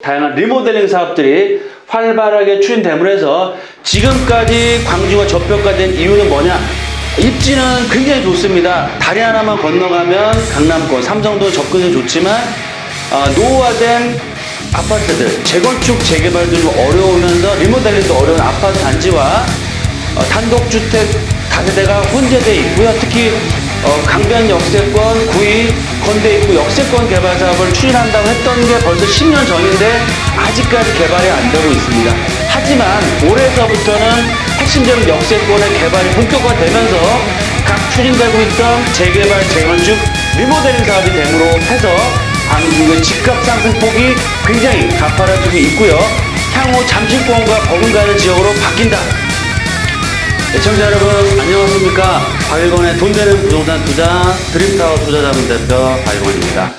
다양한 리모델링 사업들이 활발하게 추진됨으로 해서 지금까지 광주가 저평가된 이유는 뭐냐? 입지는 굉장히 좋습니다. 다리 하나만 건너가면 강남권, 삼성도 접근이 좋지만 노후화된 아파트들, 재건축, 재개발도 좀 어려우면서 리모델링도 어려운 아파트 단지와 단독주택 다세대가 혼재되어 있고요. 특히 강변 역세권, 구이, 건대입구 역세권 개발 사업을 추진한다고 했던 게 벌써 10년 전인데 아직까지 개발이 안 되고 있습니다. 하지만 올해서부터는 핵심적인 역세권의 개발이 본격화되면서 각 추진되고 있던 재개발, 재건축, 리모델링 사업이 됨으로 해서 광주의 집값 상승폭이 굉장히 가파라지고 있고요. 향후 잠실권과 버금가는 지역으로 바뀐다. 시청자 여러분 안녕하십니까. 박일권의 돈 되는 부동산 투자 드림타워 투자자문 대표 박일권입니다.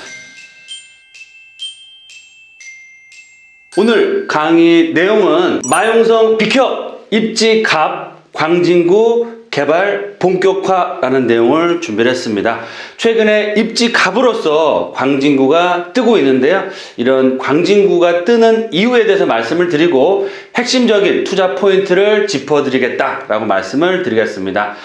오늘 강의 내용은 마용성 비켜 입지 갑 광진구 개발 본격화라는 내용을 준비를 했습니다. 최근에 입지 갑으로서 광진구가 뜨고 있는데요. 이런 광진구가 뜨는 이유에 대해서 말씀을 드리고 핵심적인 투자 포인트를 짚어드리겠다라고 말씀을 드리겠습니다.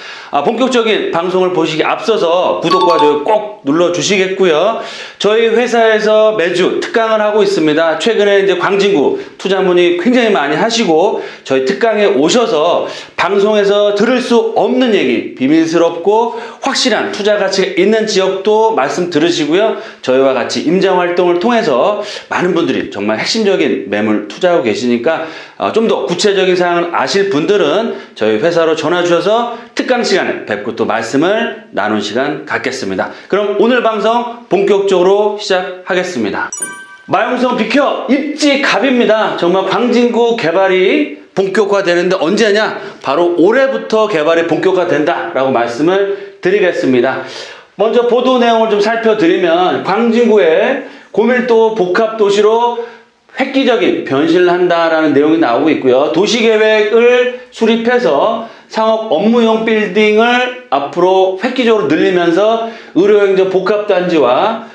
본격적인 방송을 보시기 앞서서 구독과 좋아요 꼭 눌러주시겠고요. 저희 회사에서 매주 특강을 하고 있습니다. 최근에 이제 광진구 투자 문의 굉장히 많이 하시고 저희 특강에 오셔서 방송에서 들을 수 없는 얘기, 비밀스럽고 확실한 투자 가치가 있는 지역도 말씀 들으시고요. 저희와 같이 임장 활동을 통해서 많은 분들이 정말 핵심적인 매물 투자하고 계시니까 좀 더 구체적인 사항을 아실 분들은 저희 회사로 전화 주셔서 특강 시간에 뵙고 또 말씀을 나눈 시간 갖겠습니다. 그럼 오늘 방송 본격적으로 시작하겠습니다. 마용성 비켜 입지 갑입니다. 정말 광진구 개발이 본격화되는데 언제냐? 바로 올해부터 개발이 본격화된다라고 말씀을 드리겠습니다. 먼저 보도 내용을 좀 살펴드리면 광진구에 고밀도 복합도시로 획기적인 변신을 한다라는 내용이 나오고 있고요. 도시계획을 수립해서 상업 업무용 빌딩을 앞으로 획기적으로 늘리면서 의료행정 복합단지와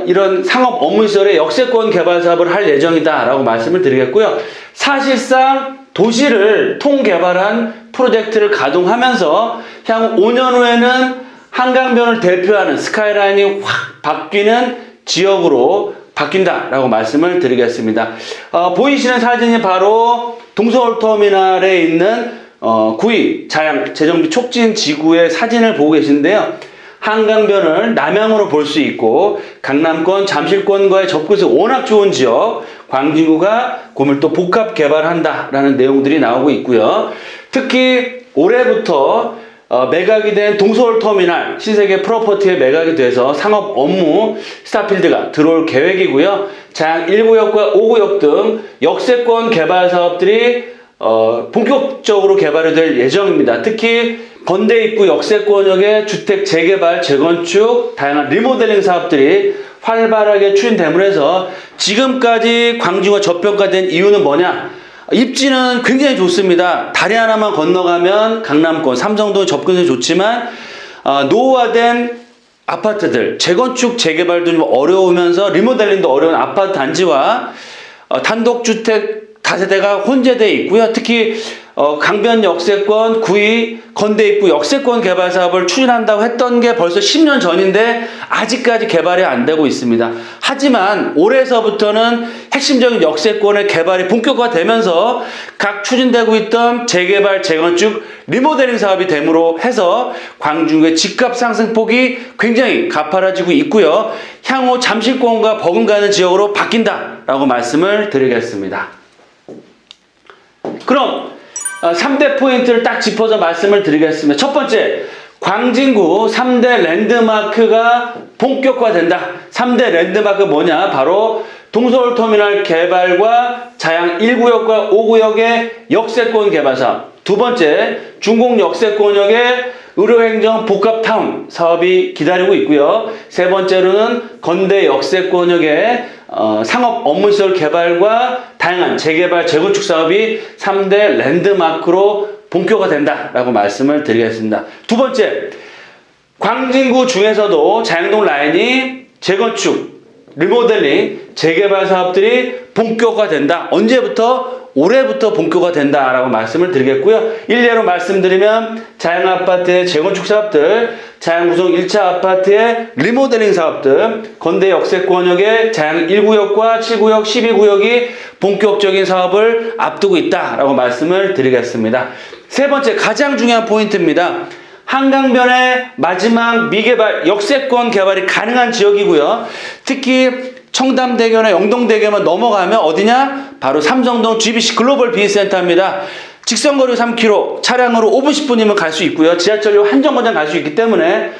이런 상업 업무시설의 역세권 개발 사업을 할 예정이다라고 말씀을 드리겠고요. 사실상 도시를 통개발한 프로젝트를 가동하면서 향후 5년 후에는 한강변을 대표하는 스카이라인이 확 바뀌는 지역으로 바뀐다라고 말씀을 드리겠습니다. 보이시는 사진이 바로 동서울터미널에 있는 구이 자양 재정비 촉진 지구의 사진을 보고 계신데요. 한강변을 남향으로 볼 수 있고 강남권, 잠실권과의 접근이 워낙 좋은 지역 광진구가 고밀도 복합 개발한다라는 내용들이 나오고 있고요. 특히 올해부터 매각이 된 동서울터미널 신세계 프로퍼티에 매각이 돼서 상업 업무 스타필드가 들어올 계획이고요. 자양 1구역과 5구역 등 역세권 개발 사업들이 본격적으로 개발이 될 예정입니다. 특히 건대입구 역세권역의 주택 재개발, 재건축, 다양한 리모델링 사업들이 활발하게 추진됨으로 해서 지금까지 광주가 저평가된 이유는 뭐냐? 입지는 굉장히 좋습니다. 다리 하나만 건너가면 강남권, 삼성도 접근이 좋지만 노후화된 아파트들, 재건축, 재개발도 좀 어려우면서 리모델링도 어려운 아파트 단지와 단독주택 다세대가 혼재되어 있고요. 특히 강변 역세권, 구이, 건대입구 역세권 개발 사업을 추진한다고 했던 게 벌써 10년 전인데 아직까지 개발이 안 되고 있습니다. 하지만 올해서부터는 핵심적인 역세권의 개발이 본격화되면서 각 추진되고 있던 재개발, 재건축, 리모델링 사업이 됨으로 해서 광주의 집값 상승폭이 굉장히 가파라지고 있고요. 향후 잠실권과 버금가는 지역으로 바뀐다라고 말씀을 드리겠습니다. 그럼 3대 포인트를 딱 짚어서 말씀을 드리겠습니다. 첫 번째, 광진구 3대 랜드마크가 본격화된다. 3대 랜드마크 뭐냐? 바로 동서울터미널 개발과 자양 1구역과 5구역의 역세권 개발 사업. 두 번째, 중공 역세권역의 의료행정 복합타운 사업이 기다리고 있고요. 세 번째로는 건대 역세권역의 상업 업무시설 개발과 다양한 재개발, 재건축 사업이 3대 랜드마크로 본격화된다라고 말씀을 드리겠습니다. 두 번째, 광진구 중에서도 자양동 라인이 재건축, 리모델링, 재개발 사업들이 본격화된다. 언제부터? 올해부터 본격화된다라고 말씀을 드리겠고요. 일례로 말씀드리면 자양 아파트의 재건축 사업들, 자양 구성 1차 아파트의 리모델링 사업들, 건대 역세권역의 자양 1구역과 7구역, 12구역이 본격적인 사업을 앞두고 있다라고 말씀을 드리겠습니다. 세 번째, 가장 중요한 포인트입니다. 한강변의 마지막 미개발 역세권 개발이 가능한 지역이고요. 특히 청담대교나 영동대교만 넘어가면 어디냐? 바로 삼성동 GBC 글로벌 비즈센터입니다. 직선거리 3km, 차량으로 5분 10분이면 갈 수 있고요. 지하철로 한 정거장 갈 수 있기 때문에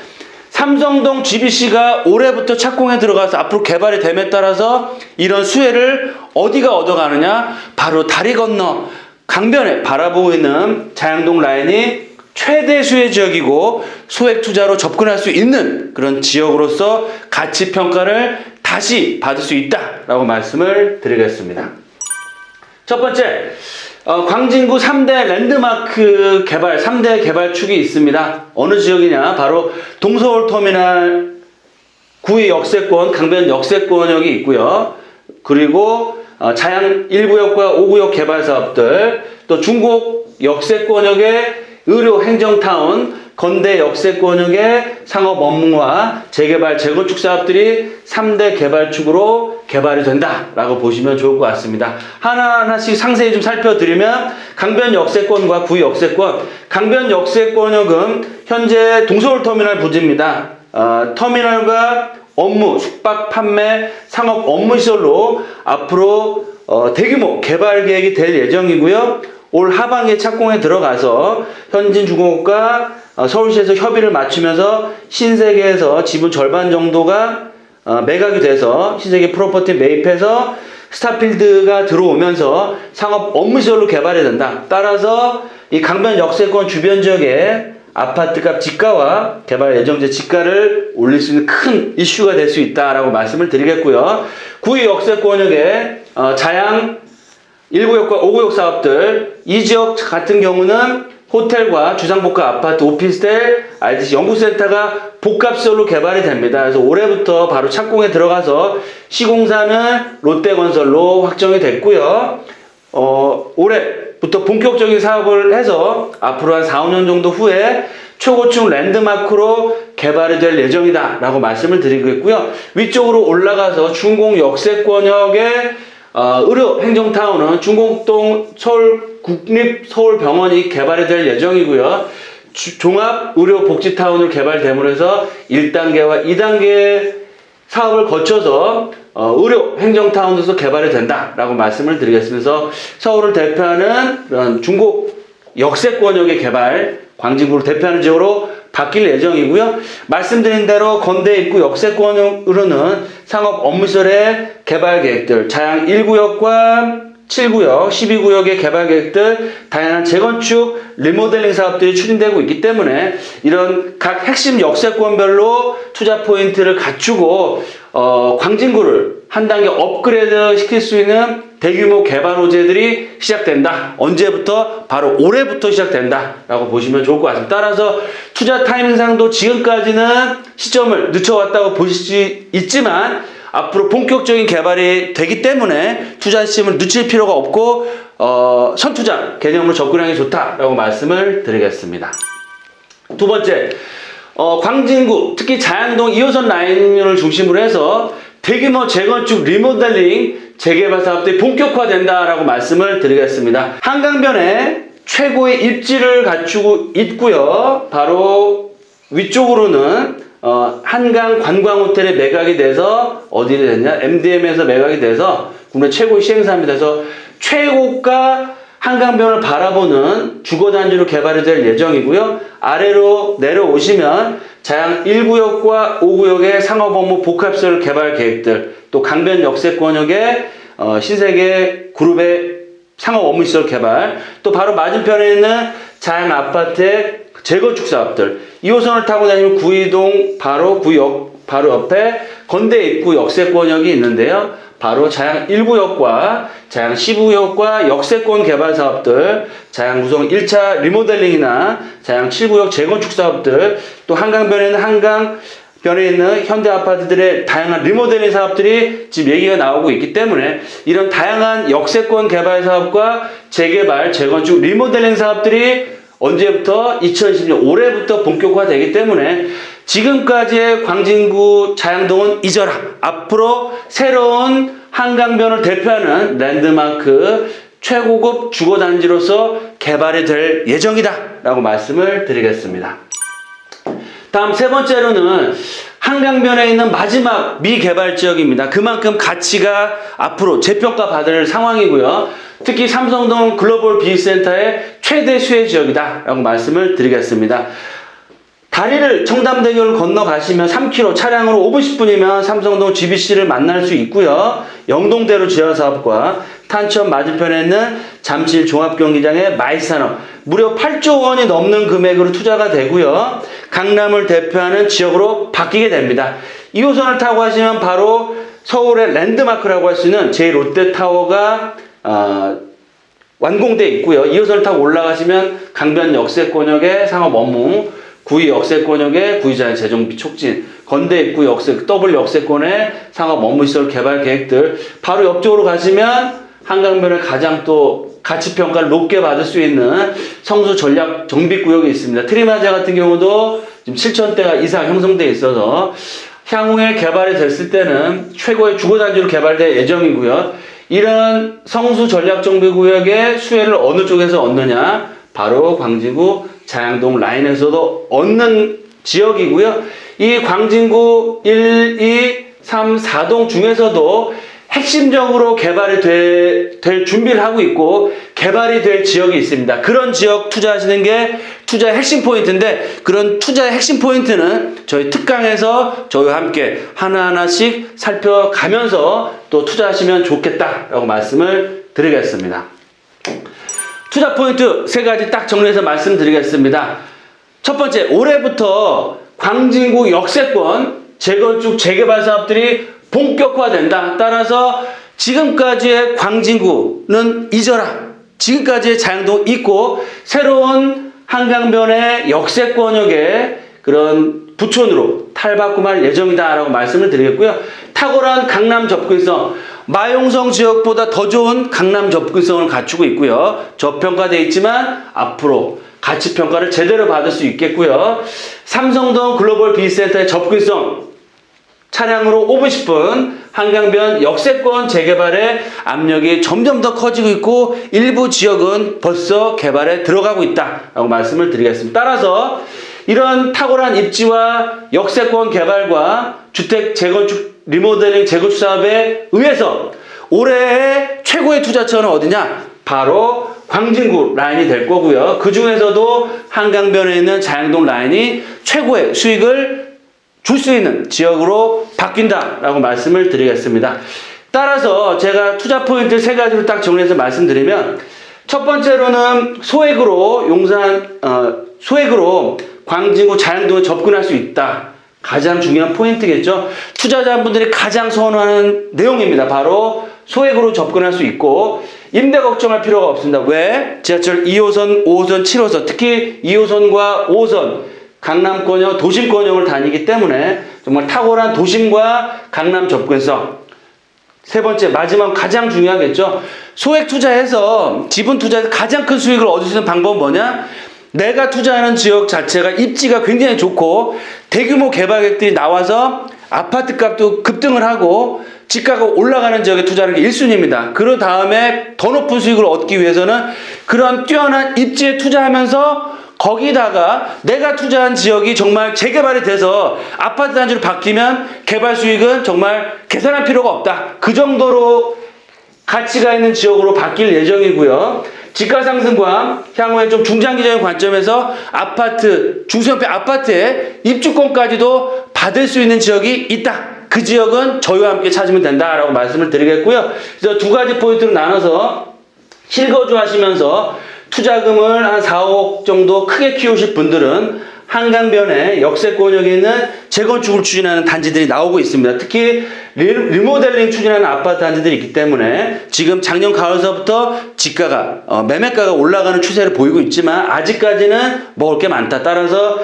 삼성동 GBC가 올해부터 착공에 들어가서 앞으로 개발이 됨에 따라서 이런 수혜를 어디가 얻어가느냐? 바로 다리 건너 강변에 바라보고 있는 자양동 라인이 최대 수혜 지역이고 소액 투자로 접근할 수 있는 그런 지역으로서 가치 평가를 다시 받을 수 있다라고 말씀을 드리겠습니다. 첫 번째, 광진구 3대 랜드마크 개발, 3대 개발축이 있습니다. 어느 지역이냐? 바로 동서울터미널 9위 역세권, 강변 역세권역이 있고요. 그리고 자양 1구역과 5구역 개발 사업들, 또 중곡 역세권역의 의료 행정타운, 건대 역세권역의 상업 업무와 재개발, 재건축 사업들이 3대 개발축으로 개발이 된다라고 보시면 좋을 것 같습니다. 하나하나씩 상세히 좀 살펴드리면 강변 역세권과 구의 역세권, 강변 역세권역은 현재 동서울터미널 부지입니다. 터미널과 업무, 숙박, 판매, 상업 업무시설로 앞으로 대규모 개발 계획이 될 예정이고요. 올 하반기에 착공에 들어가서 현진중공업과 서울시에서 협의를 맞추면서 신세계에서 지분 절반 정도가 매각이 돼서 신세계 프로퍼티 매입해서 스타필드가 들어오면서 상업 업무시설로 개발이 된다. 따라서 이 강변 역세권 주변 지역에 아파트값 지가와 개발 예정제 지가를 올릴 수 있는 큰 이슈가 될 수 있다라고 말씀을 드리겠고요. 구의 역세권역에 자양 1구역과 5구역 사업들, 이 지역 같은 경우는 호텔과 주상복합 아파트, 오피스텔, 알듯이 연구센터가 복합시설로 개발이 됩니다. 그래서 올해부터 바로 착공에 들어가서 시공사는 롯데건설로 확정이 됐고요. 올해부터 본격적인 사업을 해서 앞으로 한 4, 5년 정도 후에 초고층 랜드마크로 개발이 될 예정이다 라고 말씀을 드리겠고요. 위쪽으로 올라가서 중공 역세권역의 의료 행정타운은 중곡동 국립서울병원이 개발이 될 예정이고요. 종합의료복지타운으로 개발됨으로 해서 1단계와 2단계 사업을 거쳐서 의료 행정타운에서 개발이 된다라고 말씀을 드리겠습니다. 서울을 대표하는 그런 중곡 역세권역의 개발, 광진구를 대표하는 지역으로 바뀔 예정이고요. 말씀드린 대로 건대 입구 역세권으로는 상업 업무시설의 개발 계획들, 자양 1구역과 7구역, 12구역의 개발 계획들, 다양한 재건축, 리모델링 사업들이 추진되고 있기 때문에 이런 각 핵심 역세권별로 투자 포인트를 갖추고 광진구를 한 단계 업그레이드 시킬 수 있는 대규모 개발 호재들이 시작된다. 언제부터? 바로 올해부터 시작된다 라고 보시면 좋을 것 같습니다. 따라서 투자 타이밍상도 지금까지는 시점을 늦춰왔다고 보실 수 있지만 앞으로 본격적인 개발이 되기 때문에 투자 시점을 늦출 필요가 없고 선투자 개념으로 접근하기 좋다라고 말씀을 드리겠습니다. 두 번째, 광진구 특히 자양동 2호선 라인을 중심으로 해서 대규모 재건축 리모델링 재개발 사업들이 본격화된다라고 말씀을 드리겠습니다. 한강변에 최고의 입지를 갖추고 있고요. 바로 위쪽으로는 한강 관광호텔에 매각이 돼서 어디를 됐냐? MDM에서 매각이 돼서 국내 최고의 시행사입니다. 그래서 최고가 한강변을 바라보는 주거단지로 개발이 될 예정이고요. 아래로 내려오시면 자양 1구역과 5구역의 상업업무 복합시설 개발 계획들, 또 강변 역세권역의 신세계 그룹의 상업업무시설 개발, 또 바로 맞은편에 있는 자양 아파트의 재건축 사업들, 2호선을 타고 다니면 구이동 바로 구역 바로 옆에 건대 입구 역세권역이 있는데요. 바로 자양 1구역과 자양 15구역과 역세권 개발 사업들, 자양 구성 1차 리모델링이나 자양 7구역 재건축 사업들, 또 한강변에는 한강 변에 있는 현대 아파트들의 다양한 리모델링 사업들이 지금 얘기가 나오고 있기 때문에 이런 다양한 역세권 개발 사업과 재개발, 재건축, 리모델링 사업들이 언제부터? 2020년 올해부터 본격화되기 때문에 지금까지의 광진구 자양동은 잊어라. 앞으로 새로운 한강변을 대표하는 랜드마크 최고급 주거단지로서 개발이 될 예정이다 라고 말씀을 드리겠습니다. 다음 세 번째로는 한강변에 있는 마지막 미개발 지역입니다. 그만큼 가치가 앞으로 재평가 받을 상황이고요. 특히 삼성동 글로벌 비즈센터의 최대 수혜 지역이다 라고 말씀을 드리겠습니다. 다리를 청담대교를 건너가시면 3km, 차량으로 5분 10분이면 삼성동 GBC를 만날 수 있고요. 영동대로 지하사업과 탄천 맞은편에 있는 잠실 종합경기장의 마이산업 무려 8조 원이 넘는 금액으로 투자가 되고요. 강남을 대표하는 지역으로 바뀌게 됩니다. 2호선을 타고 가시면 바로 서울의 랜드마크라고 할 수 있는 제2롯데타워가 완공돼 있고요. 2호선을 타고 올라가시면 강변 역세권역의 상업 업무, 구의 역세권역의 구의자연 재정비 촉진, 건대 입구 더블 역세권의 상업 업무시설 개발 계획들, 바로 옆쪽으로 가시면 한강변의 가장 또 가치평가를 높게 받을 수 있는 성수 전략 정비구역이 있습니다. 트리마자 같은 경우도 지금 7,000대가 이상 형성되어 있어서 향후에 개발이 됐을 때는 최고의 주거단지로 개발될 예정이고요. 이런 성수 전략 정비구역의 수혜를 어느 쪽에서 얻느냐? 바로 광진구 자양동 라인에서도 얻는 지역이고요. 이 광진구 1, 2, 3, 4동 중에서도 핵심적으로 개발이 될 준비를 하고 있고 개발이 될 지역이 있습니다. 그런 지역 투자하시는 게 투자의 핵심 포인트인데, 그런 투자의 핵심 포인트는 저희 특강에서 저희와 함께 하나하나씩 살펴가면서 또 투자하시면 좋겠다라고 말씀을 드리겠습니다. 투자 포인트 세 가지 딱 정리해서 말씀드리겠습니다. 첫 번째, 올해부터 광진구 역세권 재건축 재개발 사업들이 본격화된다. 따라서 지금까지의 광진구는 잊어라. 지금까지의 자양동 잊고 새로운 한강변의 역세권역의 그런 부촌으로 탈바꿈할 예정이다라고 말씀을 드리겠고요. 탁월한 강남 접근성, 마용성 지역보다 더 좋은 강남 접근성을 갖추고 있고요. 저평가되어 있지만 앞으로 가치평가를 제대로 받을 수 있겠고요. 삼성동 글로벌 비즈센터의 접근성, 차량으로 5분 10분, 한강변 역세권 재개발의 압력이 점점 더 커지고 있고 일부 지역은 벌써 개발에 들어가고 있다라고 말씀을 드리겠습니다. 따라서 이런 탁월한 입지와 역세권 개발과 주택 재건축 리모델링 재건축 사업에 의해서 올해의 최고의 투자처는 어디냐? 바로 광진구 라인이 될 거고요. 그 중에서도 한강변에 있는 자양동 라인이 최고의 수익을 줄 수 있는 지역으로 바뀐다라고 말씀을 드리겠습니다. 따라서 제가 투자 포인트 세 가지로 딱 정리해서 말씀드리면, 첫 번째로는 소액으로 소액으로 광진구 자양동에 접근할 수 있다. 가장 중요한 포인트겠죠. 투자자분들이 가장 선호하는 내용입니다. 바로 소액으로 접근할 수 있고 임대 걱정할 필요가 없습니다. 왜? 지하철 2호선, 5호선, 7호선, 특히 2호선과 5호선 강남권역, 도심권역을 다니기 때문에 정말 탁월한 도심과 강남 접근성. 세 번째, 마지막 가장 중요하겠죠. 소액 투자해서 지분 투자해서 가장 큰 수익을 얻을 수 있는 방법은 뭐냐? 내가 투자하는 지역 자체가 입지가 굉장히 좋고 대규모 개발객들이 나와서 아파트 값도 급등을 하고 집가가 올라가는 지역에 투자하는 게 1순위입니다. 그 다음에 더 높은 수익을 얻기 위해서는 그런 뛰어난 입지에 투자하면서 거기다가 내가 투자한 지역이 정말 재개발이 돼서 아파트 단지로 바뀌면 개발 수익은 정말 계산할 필요가 없다. 그 정도로 가치가 있는 지역으로 바뀔 예정이고요. 집가 상승과 향후에 좀 중장기적인 관점에서 아파트, 중소형평 아파트에 입주권까지도 받을 수 있는 지역이 있다. 그 지역은 저희와 함께 찾으면 된다라고 말씀을 드리겠고요. 그래서 두 가지 포인트로 나눠서 실거주 하시면서 투자금을 한 4억 정도 크게 키우실 분들은 한강변에 역세권역에 있는 재건축을 추진하는 단지들이 나오고 있습니다. 특히 리모델링 추진하는 아파트 단지들이 있기 때문에 지금 작년 가을서부터 지가가 매매가가 올라가는 추세를 보이고 있지만 아직까지는 먹을 게 많다. 따라서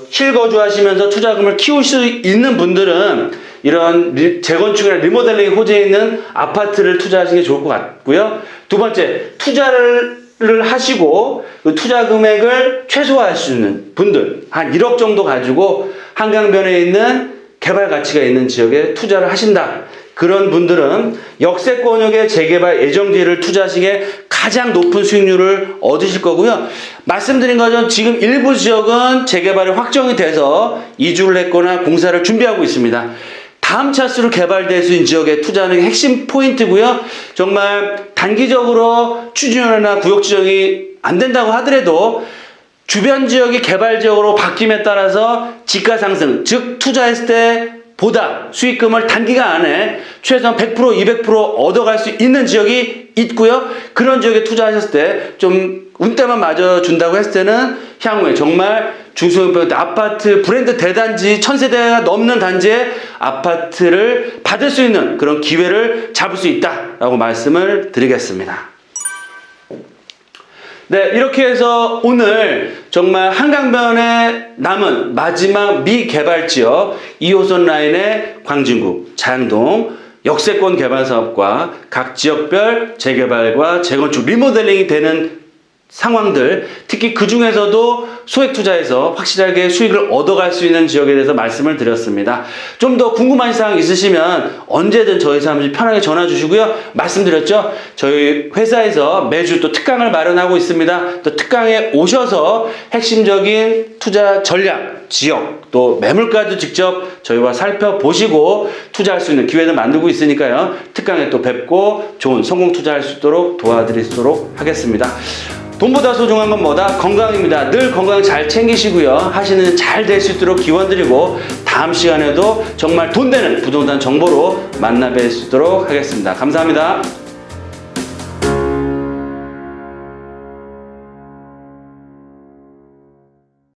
실거주하시면서 투자금을 키울 수 있는 분들은 이런 재건축이나 리모델링 호재에 있는 아파트를 투자하시는 게 좋을 것 같고요. 두 번째, 투자를 하시고 그 투자 금액을 최소화할 수 있는 분들, 한 1억 정도 가지고 한강변에 있는 개발 가치가 있는 지역에 투자를 하신다. 그런 분들은 역세권역의 재개발 예정지를 투자하시기에 가장 높은 수익률을 얻으실 거고요. 말씀드린 것처럼 지금 일부 지역은 재개발이 확정이 돼서 이주를 했거나 공사를 준비하고 있습니다. 다음 차수로 개발될 수 있는 지역에 투자하는 게 핵심 포인트고요. 정말 단기적으로 추진이나 구역 지정이 안 된다고 하더라도 주변 지역이 개발 지역으로 바뀜에 따라서 지가 상승, 즉 투자했을 때 보다 수익금을 단기간 안에 최소한 100%, 200% 얻어갈 수 있는 지역이 있고요. 그런 지역에 투자하셨을 때 좀 운때만 맞아준다고 했을 때는 향후에 정말 중소형 아파트 브랜드 대단지 1000세대가 넘는 단지의 아파트를 받을 수 있는 그런 기회를 잡을 수 있다라고 말씀을 드리겠습니다. 네, 이렇게 해서 오늘 정말 한강변에 남은 마지막 미개발 지역 2호선 라인의 광진구, 자양동 역세권 개발 사업과 각 지역별 재개발과 재건축, 리모델링이 되는 상황들, 특히 그 중에서도 소액 투자에서 확실하게 수익을 얻어갈 수 있는 지역에 대해서 말씀을 드렸습니다. 좀 더 궁금한 사항 있으시면 언제든 저희 사무실 편하게 전화 주시고요. 말씀드렸죠? 저희 회사에서 매주 또 특강을 마련하고 있습니다. 또 특강에 오셔서 핵심적인 투자 전략, 지역, 또 매물까지 직접 저희와 살펴보시고 투자할 수 있는 기회를 만들고 있으니까요. 특강에 또 뵙고 좋은 성공 투자할 수 있도록 도와드리도록 하겠습니다. 돈보다 소중한 건 뭐다? 건강입니다. 늘 건강 잘 챙기시고요. 하시는 일 잘 될 수 있도록 기원드리고 다음 시간에도 정말 돈 되는 부동산 정보로 만나 뵐 수 있도록 하겠습니다. 감사합니다.